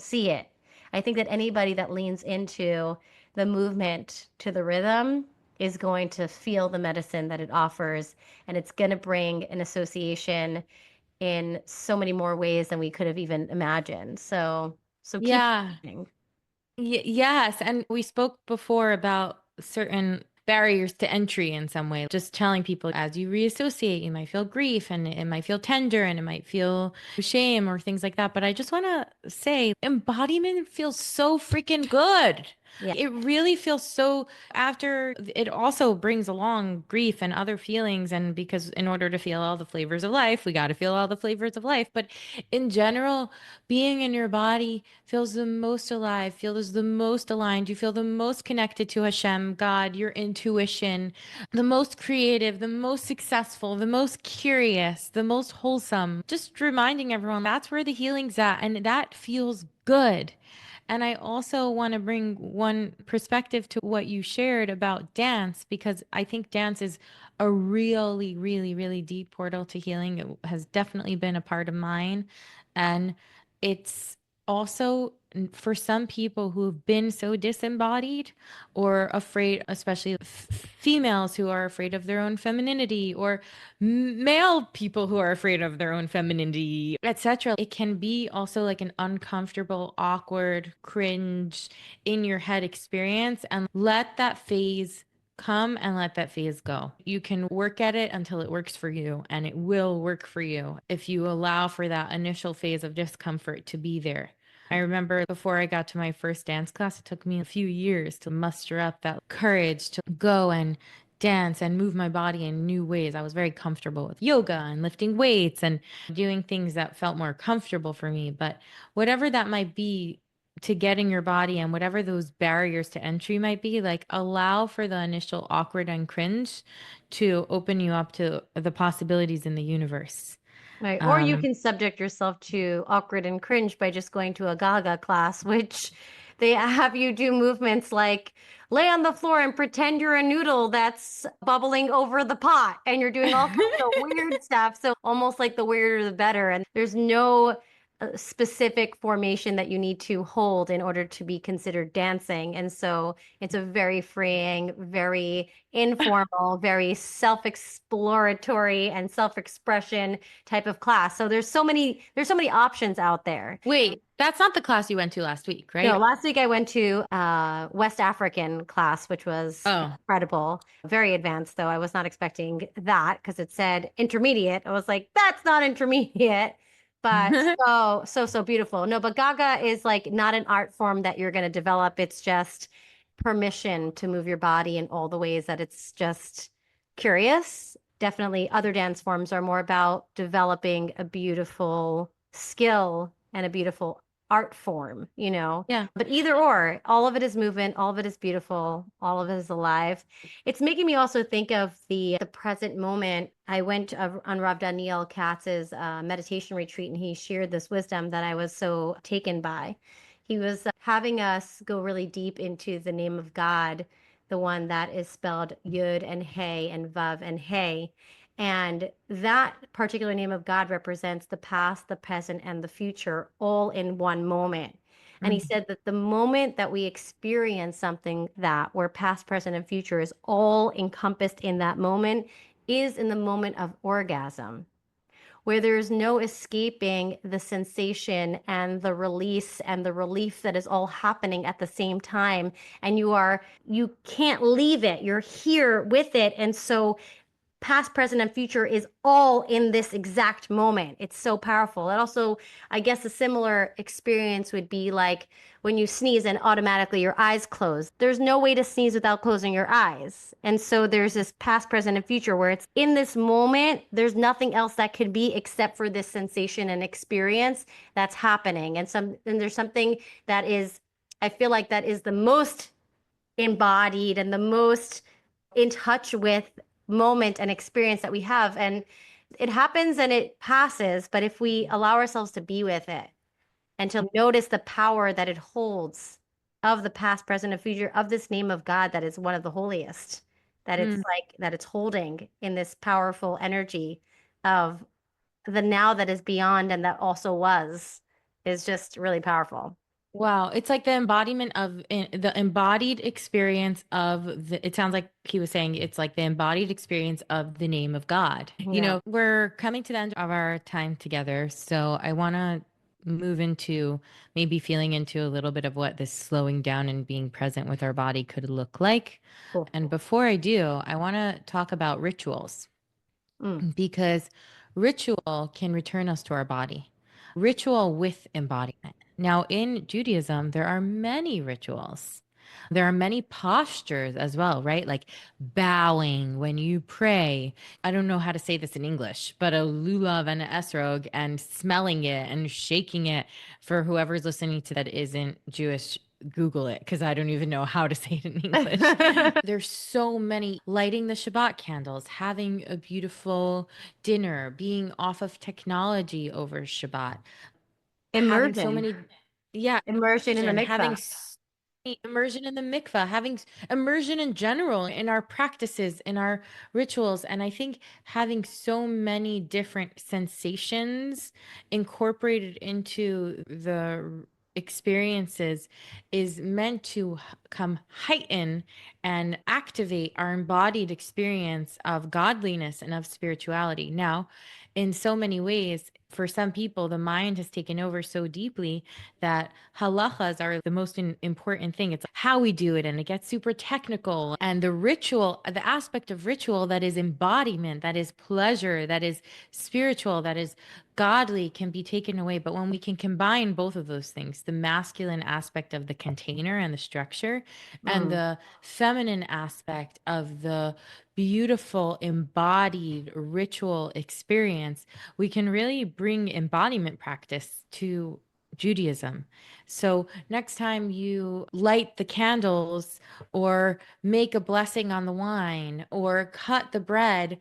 S1: see it. I think that anybody that leans into the movement to the rhythm is going to feel the medicine that it offers, and it's going to bring an association in so many more ways than we could have even imagined. So keep
S2: Yeah.
S1: listening.
S2: Yes, and we spoke before about certain barriers to entry in some way. Just telling people as you reassociate, you might feel grief and it might feel tender and it might feel shame or things like that. But I just want to say embodiment feels so freaking good.
S1: Yeah.
S2: It really feels so after it also brings along grief and other feelings. And because in order to feel all the flavors of life, we got to feel all the flavors of life. But in general, being in your body feels the most alive, feels the most aligned. You feel the most connected to Hashem, God, your intuition, the most creative, the most successful, the most curious, the most wholesome. Just reminding everyone that's where the healing's at, and that feels good. And I also want to bring one perspective to what you shared about dance, because I think dance is a really, really, really deep portal to healing. It has definitely been a part of mine. And it's also for some people who have been so disembodied or afraid, especially females who are afraid of their own femininity, or male people who are afraid of their own femininity, etc. It can be also like an uncomfortable, awkward, cringe in your head experience, and let that phase come and let that phase go. You can work at it until it works for you, and it will work for you if you allow for that initial phase of discomfort to be there. I remember before I got to my first dance class, it took me a few years to muster up that courage to go and dance and move my body in new ways. I was very comfortable with yoga and lifting weights and doing things that felt more comfortable for me. But whatever that might be to getting your body and whatever those barriers to entry might be, like allow for the initial awkward and cringe to open you up to the possibilities in the universe.
S1: Right. Or you
S2: Um,
S1: can subject yourself to awkward and cringe by just going to a Gaga class, which they have you do movements like lay on the floor and pretend you're a noodle that's bubbling over the pot. And you're doing all kinds of weird stuff. So almost like the weirder, the better. And there's no specific formation that you need to hold in order to be considered dancing. And so it's a very freeing, very informal, very self-exploratory and self-expression type of class. So there's so many options out there.
S2: Wait, that's not the class you went to last week,
S1: No,
S2: right?
S1: last week I went to West African class, which was
S2: Oh.
S1: incredible. Very advanced, though. I was not expecting that because it said intermediate. I was like, that's not intermediate, but so beautiful. No, but Gaga is like not an art form that you're going to develop. It's just permission to move your body in all the ways that it's just curious. Definitely, other dance forms are more about developing a beautiful skill and a beautiful art form.
S2: Yeah.
S1: But either or, all of it is movement, all of it is beautiful, all of it is alive. It's making me also think of the present moment. I went on Rav Daniel Katz's meditation retreat, and he shared this wisdom that I was so taken by. He was having us go really deep into the name of God, the one that is spelled Yud and Hey and Vav and Hey. And that particular name of God represents the past, the present, and the future all in one moment. And he
S2: Mm,
S1: said that the moment that we experience something that where past, present, and future is all encompassed in that moment is in the moment of orgasm, where there's no escaping the sensation and the release and the relief that is all happening at the same time. And you can't leave it. You're here with it. And so past, present, and future is all in this exact moment. It's so powerful. And also, I guess a similar experience would be like when you sneeze and automatically your eyes close. There's no way to sneeze without closing your eyes. And so there's this past, present, and future where it's in this moment, there's nothing else that could be except for this sensation and experience that's happening. And there's something that is, I feel like that is the most embodied and the most in touch with moment and experience that we have. And it happens and it passes, but if we allow ourselves to be with it and to notice the power that it holds of the past, present, and future of this name of God that is one of the holiest, that it's
S2: mm.
S1: like that it's holding in this powerful energy of the now that is beyond and that also was, is just really powerful.
S2: Wow, it's like the embodiment of the embodied experience of it sounds like he was saying it's like the embodied experience of the name of God.
S1: Yeah.
S2: We're coming to the end of our time together, so I want to move into maybe feeling into a little bit of what this slowing down and being present with our body could look like.
S1: Cool.
S2: And before I do, I want to talk about rituals
S1: Mm.
S2: because ritual can return us to our body. Ritual with embodiment. Now, in Judaism, there are many rituals. There are many postures as well, right? Like bowing when you pray. I don't know how to say this in English, but a lulav and an esrog and smelling it and shaking it for whoever's listening to that isn't Jewish. Google it because I don't even know how to say it in English. There's so many lighting the Shabbat candles, having a beautiful dinner, being off of technology over Shabbat, having so
S1: Immersion.
S2: many, yeah,
S1: Immersion in the
S2: immersion,
S1: mikvah.
S2: immersion in the mikvah, having immersion in general in our practices, in our rituals. And I think having so many different sensations incorporated into the experiences is meant to come heighten and activate our embodied experience of godliness and of spirituality. Now, in so many ways, for some people, the mind has taken over so deeply that halachas are the most important thing. It's how we do it, and it gets super technical. And the ritual, the aspect of ritual that is embodiment, that is pleasure, that is spiritual, that is godly, can be taken away. But when we can combine both of those things, the masculine aspect of the container and the structure, and
S1: Mm.
S2: the feminine aspect of the beautiful embodied ritual experience, we can really bring embodiment practice to Judaism. So next time you light the candles or make a blessing on the wine or cut the bread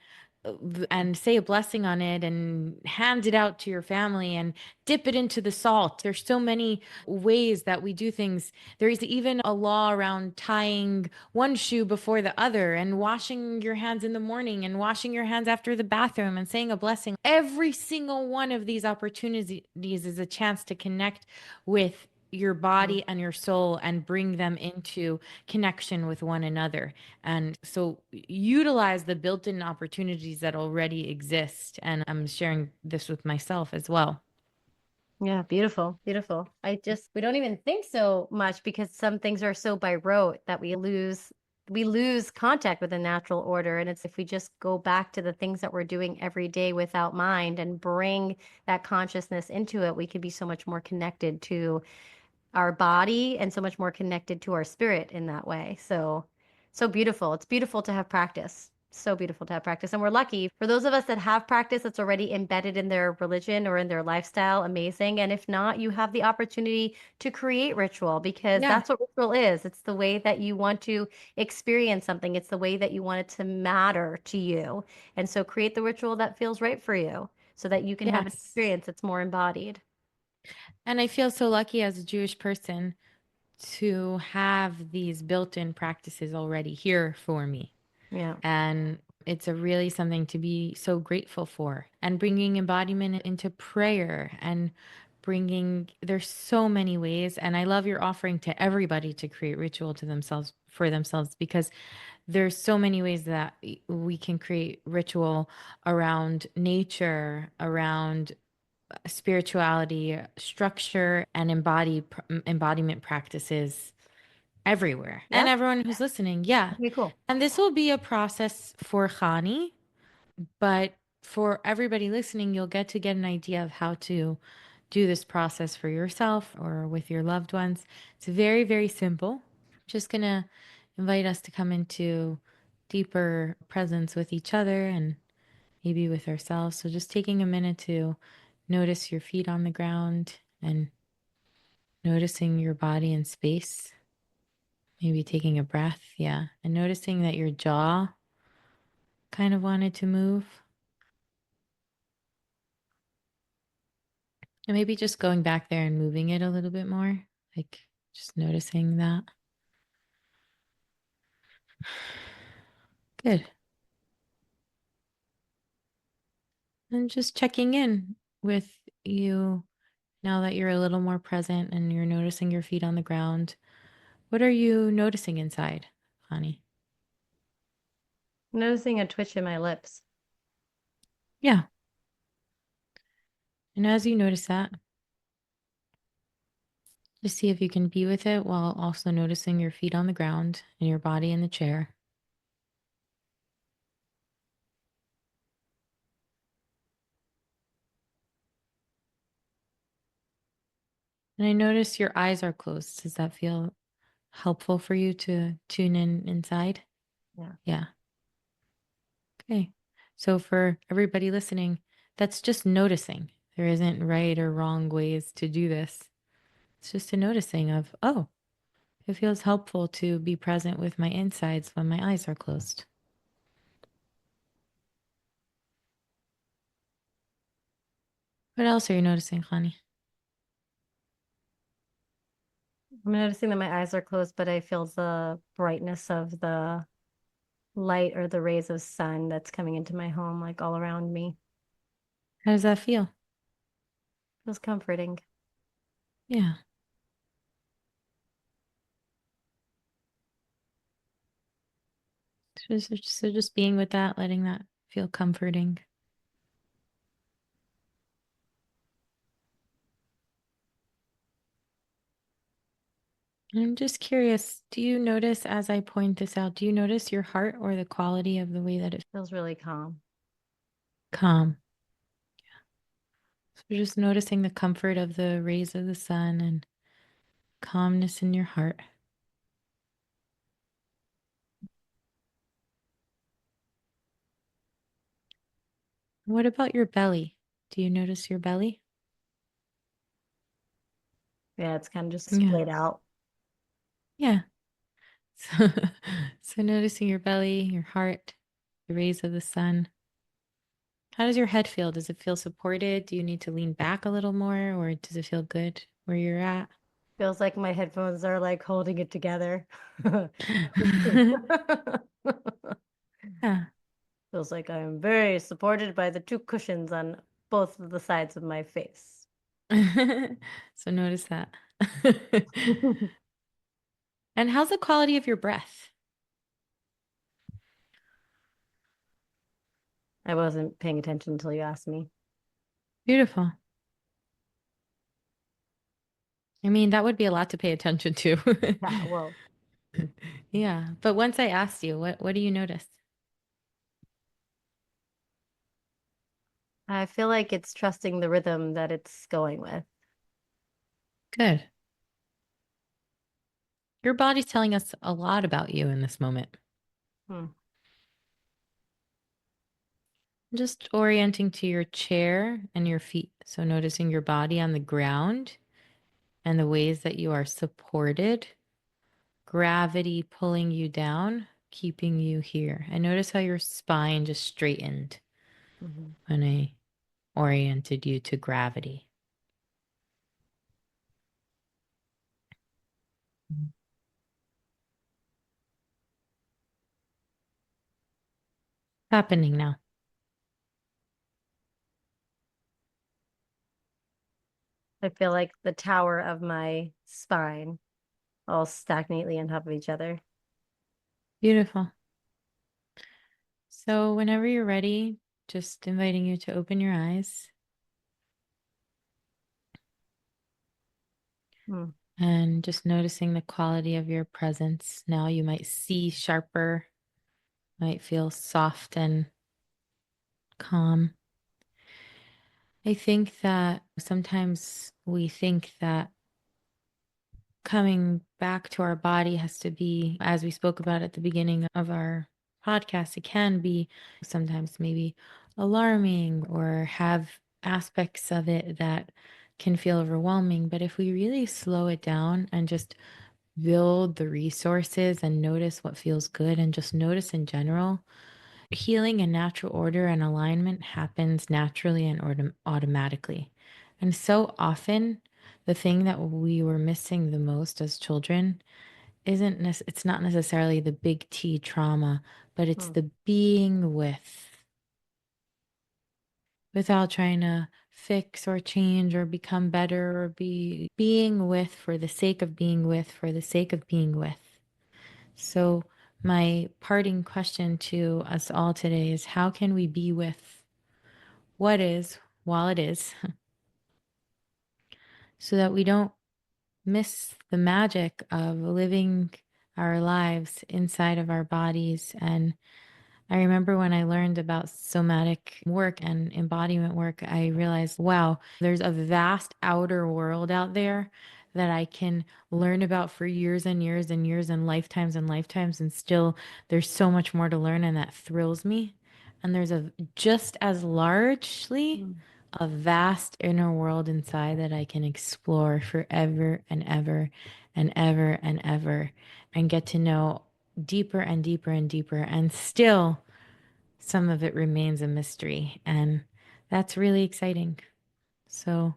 S2: and say a blessing on it and hand it out to your family and dip it into the salt. There's so many ways that we do things. There is even a law around tying one shoe before the other and washing your hands in the morning and washing your hands after the bathroom and saying a blessing. Every single one of these opportunities is a chance to connect with your
S1: Mm.
S2: body and your soul and bring them into connection with one another. And so utilize the built-in opportunities that already exist. And I'm sharing this with myself as well.
S1: Yeah, beautiful, beautiful. We don't even think so much because some things are so by rote that we lose contact with the natural order. And it's if we just go back to the things that we're doing every day without mind and bring that consciousness into it, we could be so much more connected to our body and so much more connected to our spirit in that way. So, so beautiful. It's beautiful to have practice. So beautiful to have practice. And we're lucky for those of us that have practice that's already embedded in their religion or in their lifestyle, amazing. And if not, you have the opportunity to create ritual because
S2: Yeah.
S1: that's what ritual is. It's the way that you want to experience something, it's the way that you want it to matter to you. And so create the ritual that feels right for you so that you can have an
S2: Yes.
S1: experience that's more embodied.
S2: And I feel so lucky as a Jewish person to have these built-in practices already here for me.
S1: Yeah.
S2: And It's a really something to be so grateful for. And bringing embodiment into prayer and bringing, there's so many ways. And I love your offering to everybody to create ritual to themselves for themselves because there's so many ways that we can create ritual around nature, around spirituality, structure, and embodiment practices everywhere. And
S1: Yeah.
S2: everyone who's listening, yeah.
S1: Okay, cool.
S2: And this will be a process for Khani, but for everybody listening, you'll get to get an idea of how to do this process for yourself or with your loved ones. It's very, very simple. Just gonna invite us to come into deeper presence with each other and maybe with ourselves. So just taking a minute to notice your feet on the ground and noticing your body in space. Maybe taking a breath, yeah, and noticing that your jaw kind of wanted to move. And maybe just going back there and moving it a little bit more, like just noticing that. Good. And just checking in with you now that you're a little more present and you're noticing your feet on the ground. What are you noticing inside, honey?
S1: I'm noticing a twitch in my lips.
S2: Yeah. And as you notice that, just see if you can be with it while also noticing your feet on the ground and your body in the chair. And I notice your eyes are closed. Does that feel helpful for you to tune in inside?
S1: Yeah.
S2: Yeah. Okay. So for everybody listening, that's just noticing. There isn't right or wrong ways to do this. It's just a noticing of, oh, it feels helpful to be present with my insides when my eyes are closed. What else are you noticing, honey?
S1: I'm noticing that my eyes are closed, but I feel the brightness of the light or the rays of sun that's coming into my home, like all around me.
S2: How does that feel?
S1: Feels comforting.
S2: Yeah. So just being with that, letting that feel comforting. I'm just curious, do you notice as I point this out, do you notice your heart or the quality of the way that it
S1: Feels really calm.
S2: calm? So just noticing the comfort of the rays of the sun and calmness in your heart. What about your belly? Do you notice your belly?
S1: Yeah, it's kind of just
S2: Yeah.
S1: splayed out.
S2: Yeah. So, so noticing your belly, your heart, the rays of the sun. How does your head feel? Does it feel supported? Do you need to lean back a little more, or does it feel good where you're at?
S1: Feels like my headphones are like holding it together.
S2: Yeah.
S1: Feels like I'm very supported by the two cushions on both of the sides of my face.
S2: So notice that. And how's the quality of your breath?
S1: I wasn't paying attention until you asked me.
S2: Beautiful. I mean, that would be a lot to pay attention to.
S1: Yeah, well,
S2: Yeah. But once I asked you, what do you notice?
S1: I feel like it's trusting the rhythm that it's going with.
S2: Good. Your body's telling us a lot about you in this moment.
S1: Hmm.
S2: Just orienting to your chair and your feet. So noticing your body on the ground and the ways that you are supported, gravity pulling you down, keeping you here. And notice how your spine just straightened
S1: Mhm.
S2: when I oriented you to gravity. happening now.
S1: I feel like the tower of my spine all stacked neatly on top of each other.
S2: Beautiful. So whenever you're ready, just inviting you to open your eyes
S1: Hmm.
S2: and just noticing the quality of your presence. Now you might see sharper, might feel soft and calm. I think that sometimes we think that coming back to our body has to be, as we spoke about at the beginning of our podcast, it can be sometimes maybe alarming or have aspects of it that can feel overwhelming. But if we really slow it down and just build the resources and notice what feels good and just notice in general, healing in natural order and alignment happens naturally and automatically. And so often, the thing that we were missing the most as children it's not necessarily the big T trauma, but it's
S1: Hmm.
S2: the being with without trying to fix or change or become better or being with for the sake of being with for the sake of being with. So, my parting question to us all today is how can we be with what is while it is so that we don't miss the magic of living our lives inside of our bodies? And I remember when I learned about somatic work and embodiment work, I realized, wow, there's a vast outer world out there that I can learn about for years and years and years and lifetimes. And still, there's so much more to learn, and that thrills me. And there's a just as largely
S1: Hmm.
S2: a vast inner world inside that I can explore forever and ever and ever and ever and get to know deeper and deeper and deeper. And still, some of it remains a mystery. And that's really exciting. So,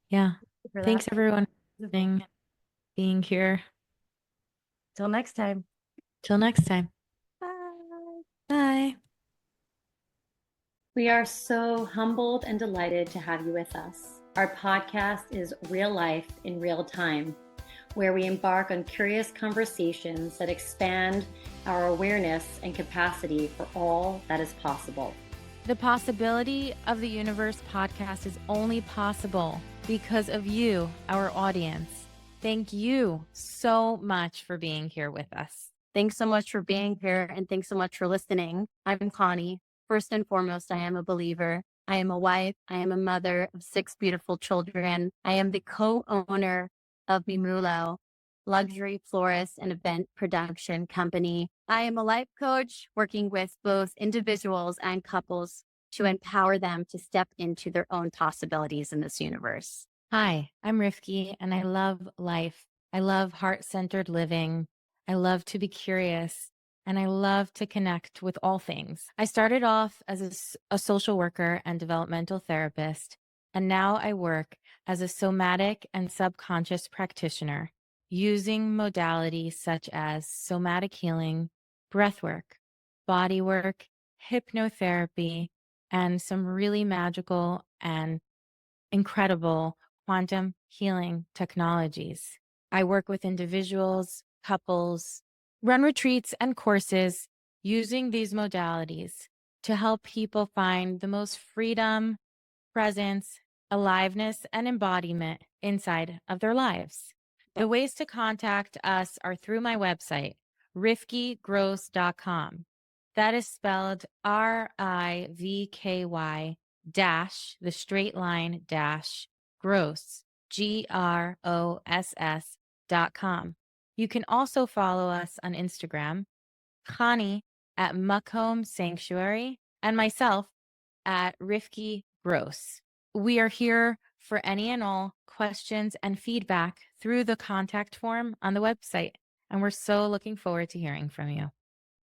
S2: yeah.
S1: For that.
S2: Thanks everyone for
S1: Beautiful.
S2: listening, being here.
S1: Till next time.
S2: Till next time.
S1: Bye.
S2: Bye.
S1: We are so humbled and delighted to have you with us. Our podcast is Real Life in Real Time, where we embark on curious conversations that expand our awareness and capacity for all that is possible.
S2: The Possibility of the Universe podcast is only possible because of you, our audience. Thank you so much for being here with us.
S3: Thanks so much for being here, and thanks so much for listening. I'm Connie. First and foremost, I am a believer. I am a wife. I am a mother of 6 beautiful children. I am the co-owner of Mimulo, luxury florist and event production company. I am a life coach working with both individuals and couples to empower them to step into their own possibilities in this universe.
S2: Hi, I'm Rivky, and I love life. I love heart-centered living. I love to be curious, and I love to connect with all things. I started off as a social worker and developmental therapist, and now I work as a somatic and subconscious practitioner using modalities such as somatic healing, breathwork, body work, hypnotherapy, and some really magical and incredible quantum healing technologies. I work with individuals, couples, run retreats and courses using these modalities to help people find the most freedom, presence, aliveness, and embodiment inside of their lives. The ways to contact us are through my website, rivkygross.com. That is spelled RIVKY dash, the straight line dash, gross, GROSS.com. You can also follow us on Instagram, Chani at Muckhome Sanctuary, and myself at Rivky Gross. We are here for any and all questions and feedback through the contact form on the website, and we're so looking forward to hearing from you.